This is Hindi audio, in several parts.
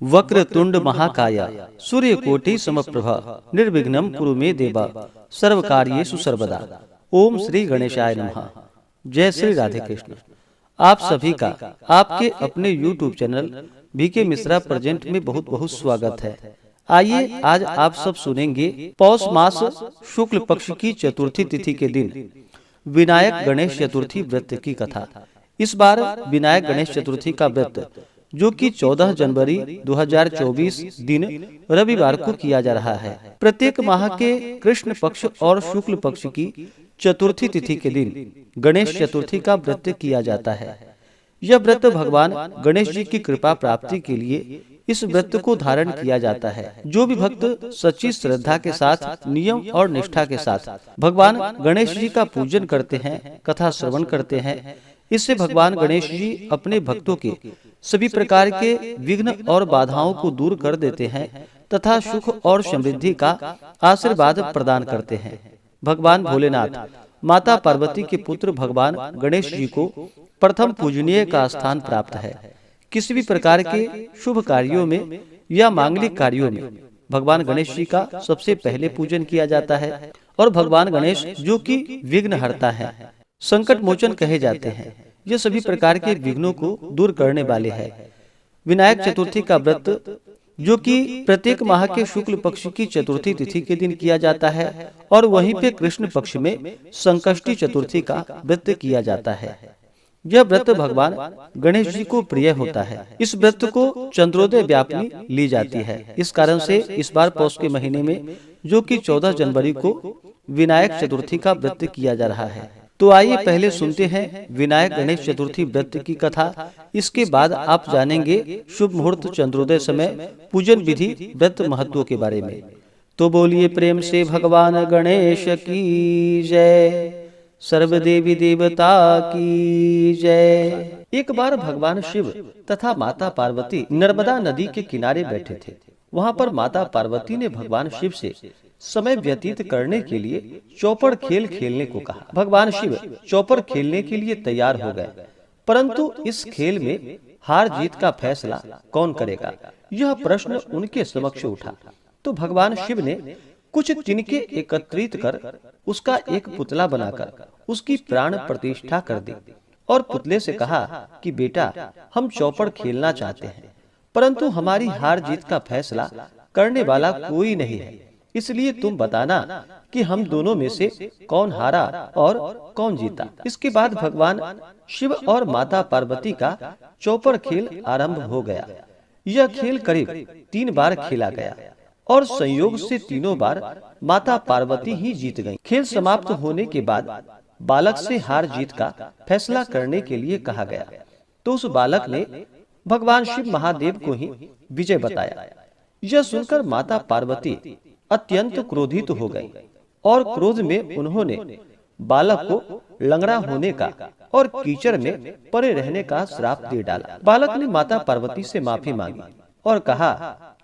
वक्रतुंड महाकाय सूर्यकोटि समप्रभा निर्विघ्नं कुरु मे देवा सर्वकार्येषु सर्वदा। ओम श्री गणेशाय नमः। जय श्री राधे कृष्ण। आप सभी का आपके अपने YouTube channel BK Mishra present में बहुत बहुत स्वागत है। आइए आज आप सब सुनेंगे पौष मास शुक्ल पक्ष की चतुर्थी तिथि के दिन विनायक गणेश चतुर्थी व्रत की कथा। इस बार विनायक गणेश चतुर्थी का व्रत जो कि 14 जनवरी 2024 दिन रविवार को किया जा रहा है। प्रत्येक माह के कृष्ण पक्ष और शुक्ल पक्ष की चतुर्थी तिथि के दिन गणेश चतुर्थी का व्रत किया जाता है। यह व्रत भगवान गणेश जी की कृपा प्राप्ति के लिए इस व्रत को धारण किया जाता है। जो भी भक्त सच्ची श्रद्धा के साथ नियम और निष्ठा के साथ भगवान गणेश जी का पूजन करते हैं, कथा श्रवण करते हैं, इससे भगवान गणेश जी अपने भक्तों के सभी प्रकार के विघ्न और बाधाओं को दूर कर देते हैं तथा सुख और समृद्धि का आशीर्वाद प्रदान करते हैं। भगवान भोलेनाथ माता पार्वती के पुत्र भगवान गणेश जी को प्रथम पूजनीय का स्थान प्राप्त है। किसी भी प्रकार के शुभ कार्यों में या मांगलिक कार्यों में भगवान गणेश जी का सबसे पहले पूजन किया जाता है। और भगवान गणेश जो कि विघ्न हरता है, संकट मोचन कहे जाते हैं, ये सभी प्रकार के विघ्नों को दूर करने वाले हैं। विनायक चतुर्थी का व्रत जो कि प्रत्येक माह के शुक्ल पक्ष की चतुर्थी तिथि के दिन किया जाता है और वहीं पे कृष्ण पक्ष में संकष्टी चतुर्थी का व्रत किया जाता है। यह व्रत भगवान गणेश जी को प्रिय होता है। इस व्रत को चंद्रोदय व्यापनी ली जाती है। इस कारण से इस बार पौष के महीने में जो कि 14 जनवरी को विनायक चतुर्थी का व्रत किया जा रहा है। तो आइए पहले सुनते हैं विनायक गणेश चतुर्थी व्रत की कथा। इसके बाद आप जानेंगे शुभ मुहूर्त, चंद्रोदय समय, पूजन विधि, व्रत महत्व के बारे में। तो बोलिए प्रेम से भगवान गणेश की जय, सर्व देवी देवता की जय। एक बार भगवान शिव तथा माता पार्वती नर्मदा नदी के किनारे बैठे थे। वहाँ पर माता पार्वती ने भगवान शिव से समय व्यतीत करने के लिए चौपड़ खेल खेलने को कहा। भगवान शिव चौपड़ खेलने के लिए तैयार हो गए, परंतु इस खेल में हार जीत का फैसला कौन करेगा, यह प्रश्न उनके समक्ष उठा। तो भगवान शिव ने कुछ तिनके एकत्रित कर उसका एक पुतला बनाकर उसकी प्राण प्रतिष्ठा कर दी और पुतले से कहा कि बेटा, हम चौपड़ खेलना चाहते हैं, परंतु हमारी हार जीत का फैसला करने वाला कोई नहीं है, इसलिए तुम बताना कि हम दोनों में से कौन हारा और कौन जीता। इसके बाद भगवान शिव और माता पार्वती का चौपड़ खेल आरंभ हो गया। यह खेल करीब 3 बार खेला गया और संयोग से तीनों बार माता पार्वती ही जीत गईं। खेल समाप्त होने के बाद बालक से हार जीत का फैसला करने के लिए कहा गया, तो उस बालक ने भगवान शिव महादेव को ही विजय बताया। यह सुनकर माता पार्वती अत्यंत क्रोधित हो गई और क्रोध में उन्होंने बालक को लंगड़ा होने का और कीचड़ में पड़े रहने का श्राप दे डाला। बालक ने माता पार्वती से माफी मांगी और कहा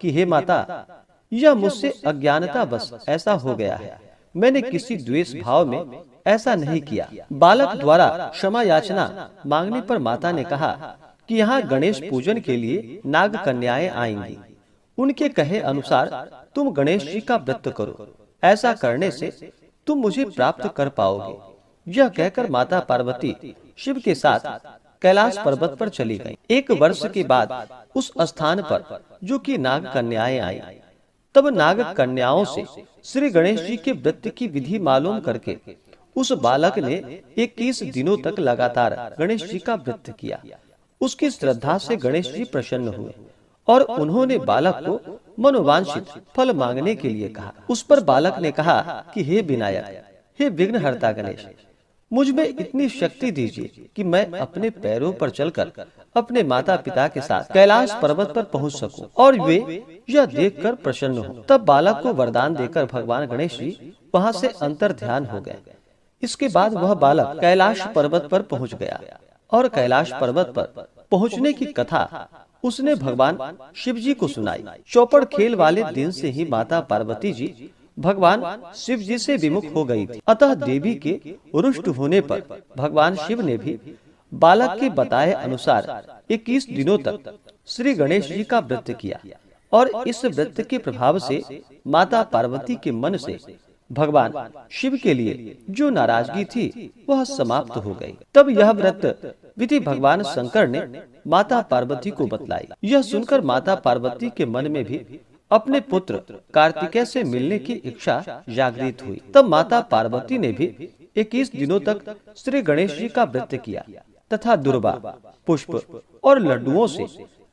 कि हे माता, यह मुझसे अज्ञानता बस ऐसा हो गया है, मैंने किसी द्वेष भाव में ऐसा नहीं किया। बालक द्वारा क्षमा याचना मांगने पर माता ने कहा कि यहाँ गणेश पूजन के लिए नाग कन्याएं आएंगी, उनके कहे अनुसार तुम गणेश जी का व्रत करो, ऐसा करने से तुम मुझे प्राप्त कर पाओगे। यह कहकर माता पार्वती शिव के साथ कैलाश पर्वत पर चली गईं। 1 वर्ष के बाद उस स्थान पर जो कि नाग कन्याएं आई, तब नाग कन्याओं से श्री गणेश जी के व्रत की विधि मालूम करके उस बालक ने 21 दिनों तक लगातार गणेश जी का व्रत किया। उसकी श्रद्धा से गणेश जी प्रसन्न हुए और उन्होंने बालक को मनोवांछित फल मांगने के लिए कहा। उस पर बालक ने कहा कि हे विनायक, हे विघ्नहर्ता गणेश, मुझ में इतनी शक्ति दीजिए कि मैं अपने पैरों पर चलकर अपने माता पिता के साथ कैलाश पर्वत पर पहुंच सकूं और वे यह देखकर प्रसन्न हो। तब बालक को वरदान देकर भगवान गणेश जी वहां से अंतर ध्यान हो गए। इसके बाद वह बालक कैलाश पर्वत पर पहुंच गया और कैलाश पर्वत पर पहुंचने की कथा उसने भगवान शिव जी को सुनाई। चौपड़ खेल वाले दिन से ही माता पार्वती जी भगवान शिव जी से विमुख हो गई थी। अतः देवी के रुष्ट होने पर भगवान शिव ने भी बालक के बताए अनुसार 21 दिनों तक श्री गणेश जी का व्रत किया और इस व्रत के प्रभाव से माता पार्वती के मन से भगवान शिव के लिए जो नाराजगी थी वह समाप्त हो गई। तब यह व्रत विधि भगवान शंकर ने माता पार्वती को बतलाई। यह सुनकर माता पार्वती के मन में भी अपने पुत्र कार्तिकेय से मिलने की इच्छा जागृत हुई। तब माता पार्वती ने भी 21 दिनों तक श्री गणेश जी का व्रत किया तथा दुर्वा, पुष्प और लड्डुओं से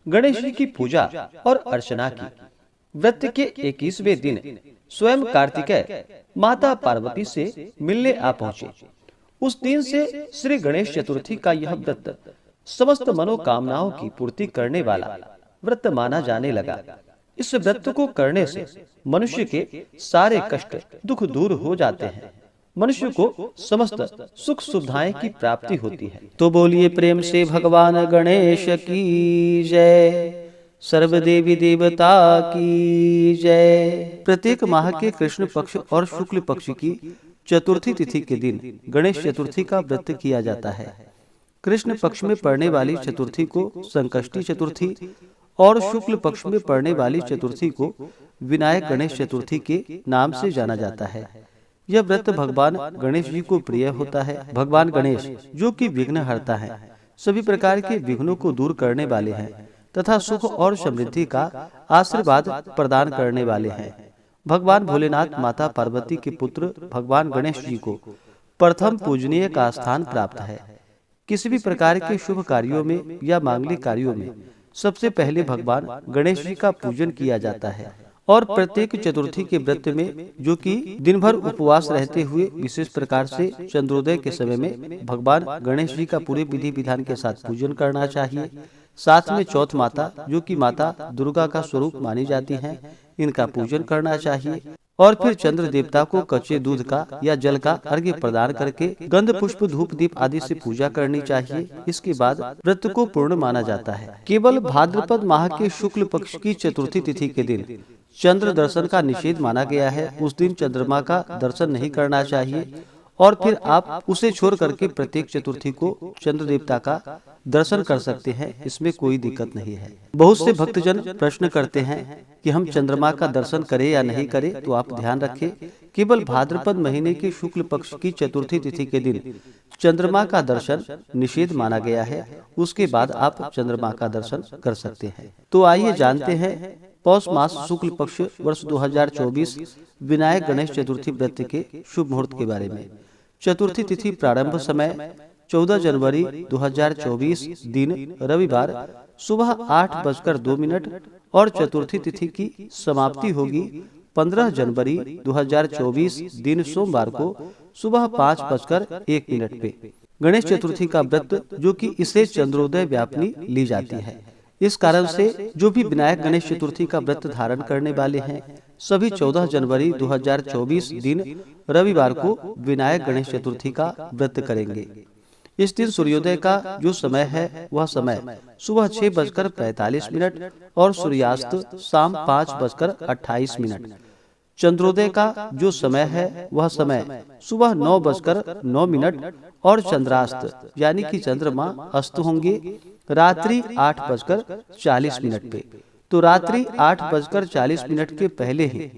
गणेश जी की पूजा और अर्चना की। व्रत के 21वें दिन स्वयं कार्तिकेय माता पार्वती से मिलने आ पहुँचे। उस दिन से श्री गणेश चतुर्थी का यह व्रत समस्त मनोकामनाओं की पूर्ति करने वाला व्रत माना जाने लगा। इस व्रत को करने से मनुष्य के सारे कष्ट दुख दूर हो जाते हैं, मनुष्य को समस्त सुख सुविधाएं की प्राप्ति होती है। तो बोलिए प्रेम से भगवान गणेश की जय, सर्व देवी देवता की जय। प्रत्येक माह के कृष्ण पक्ष और शुक्ल पक्ष की चतुर्थी तिथि के दिन गणेश चतुर्थी का व्रत किया जाता है। कृष्ण पक्ष में पड़ने वाली चतुर्थी को संकष्टी चतुर्थी और शुक्ल पक्ष में पड़ने वाली चतुर्थी को विनायक गणेश चतुर्थी के नाम से जाना जाता है। यह व्रत भगवान गणेश जी को प्रिय होता है। भगवान गणेश जो कि विघ्न हरता है, सभी प्रकार के विघ्नों को दूर करने वाले हैं तथा सुख और समृद्धि का आशीर्वाद प्रदान करने वाले हैं। भगवान भोलेनाथ माता पार्वती के पुत्र भगवान गणेश जी को प्रथम पूजनीय का स्थान प्राप्त है। किसी भी प्रकार के शुभ कार्यों में या मांगलिक कार्यों में सबसे पहले भगवान गणेश जी का पूजन किया जाता है और प्रत्येक चतुर्थी के व्रत में, जो कि दिन भर उपवास रहते हुए विशेष प्रकार से चंद्रोदय के समय में भगवान गणेश जी का पूरे विधि विधान के साथ पूजन करना चाहिए। साथ में चौथ माता, जो कि माता दुर्गा का स्वरूप मानी जाती हैं, इनका पूजन करना चाहिए और फिर चंद्र देवता को कच्चे दूध का या जल का अर्घ्य प्रदान करके गंध पुष्प धूप दीप आदि से पूजा करनी चाहिए। इसके बाद व्रत को पूर्ण माना जाता है। केवल भाद्रपद माह के शुक्ल पक्ष की चतुर्थी तिथि के दिन चंद्र दर्शन का निषेध माना गया है। उस दिन चंद्रमा का दर्शन नहीं करना चाहिए और फिर आप उसे छोड़ करके प्रत्येक चतुर्थी को चंद्र देवता का दर्शन कर सकते हैं, इसमें कोई दिक्कत नहीं है। बहुत से भक्तजन प्रश्न करते हैं कि हम चंद्रमा का दर्शन करें या नहीं करें, तो आप ध्यान रखें, केवल भाद्रपद महीने के शुक्ल पक्ष की चतुर्थी तिथि के दिन चंद्रमा का दर्शन निषेध माना गया है। उसके बाद आप चंद्रमा का दर्शन कर सकते हैं। तो आइए जानते हैं पौष मास शुक्ल पक्ष वर्ष 2024 विनायक गणेश चतुर्थी व्रत के शुभ मुहूर्त के बारे में। चतुर्थी तिथि प्रारंभ समय 14 जनवरी 2024 दिन रविवार सुबह 8:02 और चतुर्थी तिथि की समाप्ति होगी 15 जनवरी 2024 दिन सोमवार को सुबह 5:01 पे। गणेश चतुर्थी का व्रत, जो कि इसे चंद्रोदय व्यापनी ली जाती है, इस कारण से जो भी विनायक गणेश चतुर्थी का व्रत धारण करने वाले हैं, सभी 14 जनवरी 2024 दिन रविवार को विनायक गणेश चतुर्थी का व्रत करेंगे। इस दिन सूर्योदय का जो समय है वह समय सुबह 6:45 और सूर्यास्त शाम 5:28। चंद्रोदय का जो समय है वह समय सुबह 9:09 और चंद्रास्त यानी कि चंद्रमा अस्त होंगे रात्रि 8:40 पे। तो रात्रि 8:40 के पहले ही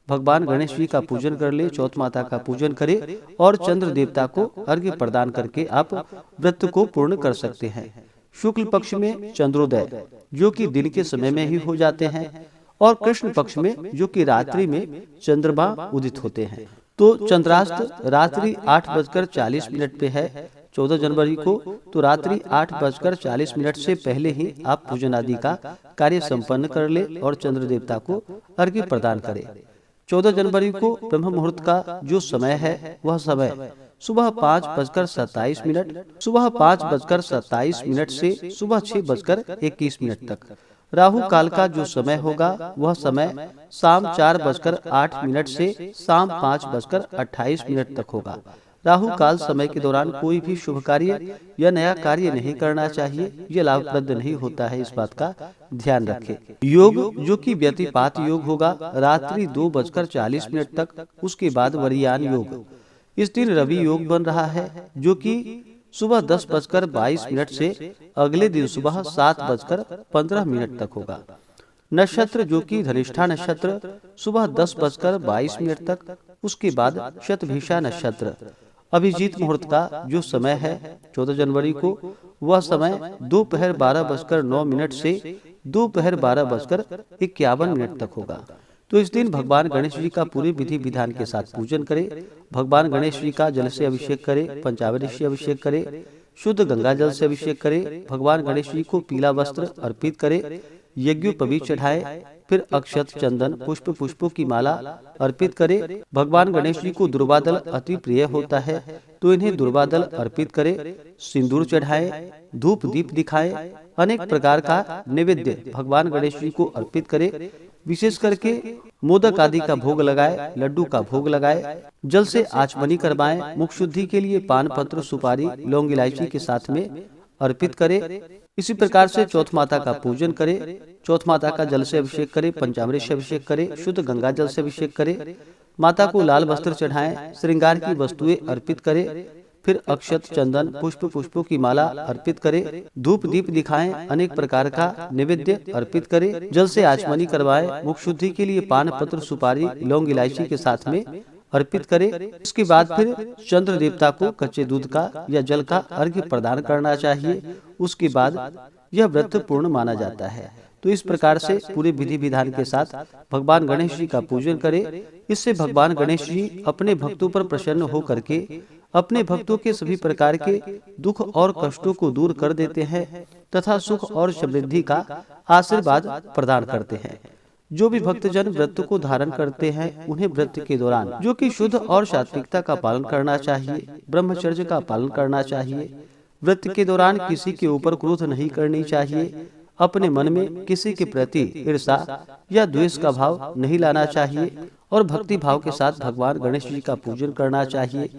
भगवान गणेश जी का पूजन कर ले, चौथ माता का पूजन करे और चंद्र देवता को अर्घ्य प्रदान करके आप व्रत को पूर्ण कर सकते हैं। शुक्ल पक्ष में चंद्रोदय, जो कि दिन के समय में ही हो जाते हैं, और कृष्ण पक्ष में, जो कि रात्रि में चंद्रमा उदित होते हैं। तो चंद्रास्त रात्रि 8:40 पे है 14 जनवरी को। तो रात्रि 8:40 से पहले ही आप पूजन आदि का कार्य संपन्न कर ले और चंद्र देवता को अर्घ्य प्रदान करें। 14 जनवरी को ब्रह्म मुहूर्त का जो समय है वह समय सुबह 5:27, सुबह 5:27 से सुबह 6:21 तक। राहु काल का जो समय होगा वह समय शाम 4:08 से शाम 5:28 तक होगा। राहु काल समय के दौरान कोई भी शुभ कार्य या नया कार्य नहीं करना चाहिए, यह लाभप्रद नहीं होता है, इस बात का ध्यान रखें। योग, जो कि व्यतिपात योग होगा रात्रि 2:40 तक। उसके बाद वरियान योग, इस दिन रवि योग बन रहा है, जो कि सुबह 10:22 से अगले दिन सुबह 7:15 तक होगा। नक्षत्र जो कि धनिष्ठा नक्षत्र सुबह 10:22 तक, उसके बाद शतभिषा नक्षत्र। अभिजीत मुहूर्त का जो समय है 14 जनवरी को, वह समय दोपहर 12:09 से दोपहर 12:51 तक होगा। तो इस दिन भगवान गणेश जी का पूरे विधि विधान के साथ पूजन करें। भगवान गणेश जी का जल से अभिषेक करें, पंचामृत से अभिषेक करें, शुद्ध गंगा जल से अभिषेक करें। भगवान गणेश जी को पीला वस्त्र अर्पित करें, यज्ञोपवीत चढ़ाए, फिर अक्षत, चंदन, पुष्पों की माला अर्पित करें। भगवान गणेश जी को दुर्वादल अति प्रिय होता है, तो इन्हें दुर्वादल अर्पित करें, सिंदूर चढ़ाएं, धूप दीप दिखाएं, अनेक प्रकार का नैवेद्य भगवान गणेश जी को अर्पित करें। विशेष करके मोदक आदि का भोग लगाए, लड्डू का भोग लगाए, जल से आचमनी करवाएं। मुख शुद्धि के लिए पान पत्र, सुपारी, लौंग, इलायची के साथ में अर्पित करें। इसी प्रकार से चौथ माता का पूजन करें। चौथ माता का जल से अभिषेक करें, पंचामृत से अभिषेक करें, शुद्ध गंगा जल से अभिषेक करें। माता को लाल वस्त्र चढ़ाएं, श्रृंगार की वस्तुएं अर्पित करें, फिर अक्षत, चंदन, पुष्पों की माला अर्पित करें, धूप दीप दिखाएं, अनेक प्रकार का नैवेद्य अर्पित करें, जल से आचमनी करवाएं। मुख शुद्धि के लिए पान पत्र, सुपारी, लौंग, इलायची के साथ में अर्पित करें। इसके बाद फिर चंद्र देवता को कच्चे दूध का या जल का अर्घ्य प्रदान करना चाहिए। उसके बाद यह व्रत पूर्ण माना जाता है। तो इस प्रकार से पूरे विधि विधान के साथ भगवान गणेश जी का पूजन करें। इससे भगवान गणेश जी अपने भक्तों पर प्रसन्न होकर के अपने भक्तों के सभी प्रकार के दुख और कष्टों को दूर कर देते हैं तथा सुख और समृद्धि का आशीर्वाद प्रदान करते हैं। जो भी भक्तजन व्रत को धारण करते हैं, उन्हें व्रत के दौरान जो कि शुद्ध और सात्विकता का पालन करना चाहिए, ब्रह्मचर्य का पालन करना चाहिए। व्रत के दौरान किसी के ऊपर क्रोध नहीं करनी चाहिए। अपने मन में किसी के प्रति ईर्ष्या या द्वेष का भाव नहीं लाना चाहिए और भक्ति भाव के साथ भगवान गणेश जी का पूजन करना चाहिए।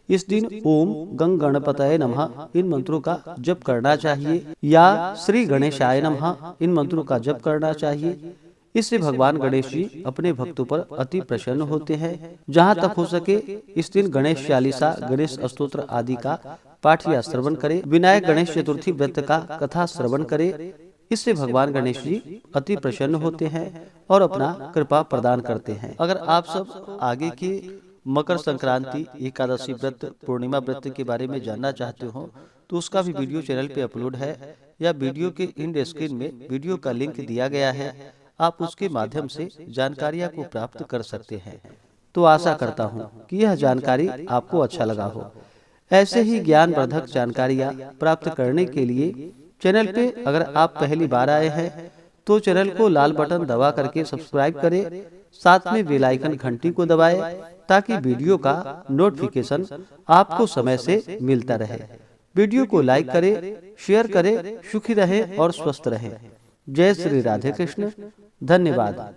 इस दिन ओम गंग गणपतये नमः इन मंत्रों का जप करना चाहिए या श्री गणेशाय नमः इन मंत्रों का जप करना चाहिए। इससे भगवान गणेश जी अपने भक्तों पर अति प्रसन्न होते हैं। जहाँ तक हो सके इस दिन गणेश चालीसा, गणेश स्तोत्र आदि का पाठ या श्रवण करें। विनायक गणेश चतुर्थी व्रत का कथा श्रवण करें। इससे भगवान गणेश जी अति प्रसन्न होते हैं और अपना कृपा प्रदान करते हैं। अगर आप सब आगे की मकर संक्रांति, एकादशी व्रत, पूर्णिमा व्रत के बारे में जानना चाहते हो तो उसका भी वीडियो चैनल पे अपलोड है या वीडियो के एंड स्क्रीन में वीडियो का लिंक दिया गया है। आप उसके माध्यम से जानकारियां को प्राप्त कर सकते हैं। तो आशा करता हूं कि यह जानकारी आपको अच्छा लगा हो। ऐसे ही ज्ञानवर्धक जानकारियां प्राप्त करने के लिए चैनल पे अगर आप पहली बार आए हैं तो चैनल को लाल बटन दबा करके सब्सक्राइब करें, साथ में बेल आइकन घंटी को दबाएं ताकि वीडियो का नोटिफिकेशन आपको समय से मिलता रहे। वीडियो को लाइक करें, शेयर करें। सुखी रहें और स्वस्थ रहें। जय श्री राधे कृष्ण। धन्यवाद।